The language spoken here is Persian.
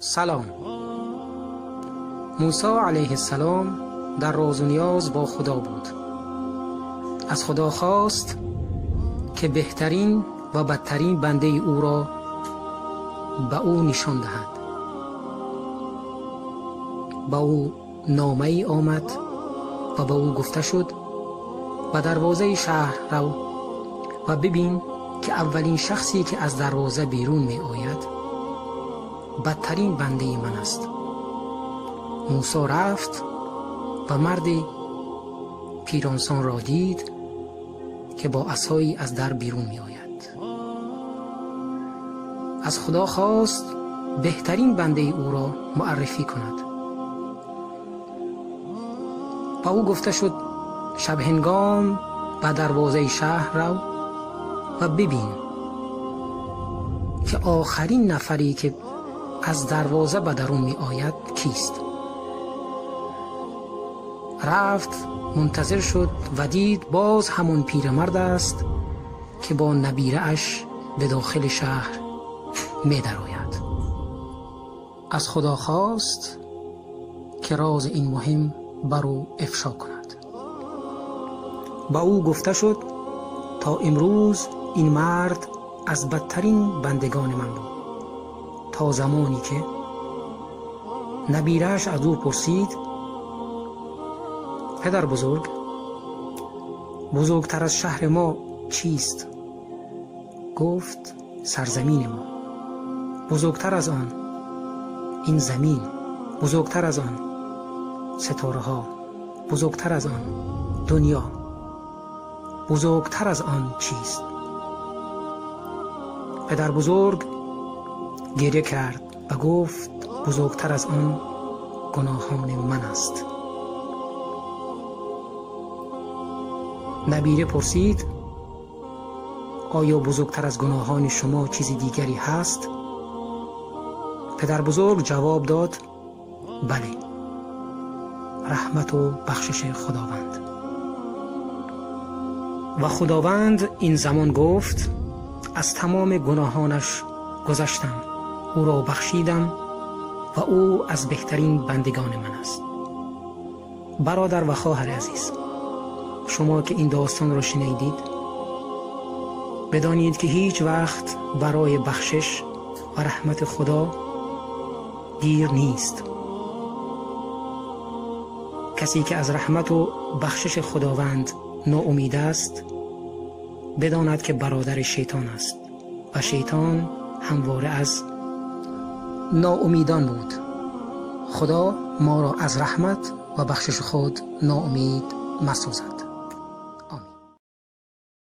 سلام. موسی علیه السلام در راز و نیاز با خدا بود. از خدا خواست که بهترین و بدترین بنده او را به او نشان دهد. به او نامه ای آمد و به او گفته شد به دروازه شهر رو و ببین که اولین شخصی که از دروازه بیرون می آید بدترین بنده من است. موسی رفت و مردی پیرانسان را دید که با عصایی از در بیرون می آید. از خدا خواست بهترین بنده او را معرفی کند. با او گفته شد شب هنگام به دروازه شهر رو و ببین که آخرین نفری که از دروازه به درون می آید کیست. رفت، منتظر شد و دید باز همون پیرمرد است که با نبیره اش به داخل شهر می درآید. از خدا خواست که راز این مهم بر او افشا کند. با او گفته شد تا امروز این مرد از بدترین بندگان من بود، تا زمانی که نبیره‌اش از او پرسید پدر بزرگ، بزرگتر از شهر ما چیست؟ گفت سرزمین ما. بزرگتر از آن این زمین، بزرگتر از آن ستاره ها، بزرگتر از آن دنیا، بزرگتر از آن چیست؟ پدر بزرگ گریه کرد و گفت بزرگتر از آن گناهان من است. نبیره پرسید آیا بزرگتر از گناهان شما چیزی دیگری هست؟ پدر بزرگ جواب داد بله، رحمت و بخشش خداوند. و خداوند این زمان گفت از تمام گناهانش گذشتم، او را بخشیدم و او از بهترین بندگان من است. برادر و خواهر عزیز، شما که این داستان را شنیدید بدانید که هیچ وقت برای بخشش و رحمت خدا دیر نیست. کسی که از رحمت و بخشش خداوند ناامید است بداند که برادر شیطان است و شیطان همواره از ناامیدان بود. خدا ما را از رحمت و بخشش خود ناامید مسازد.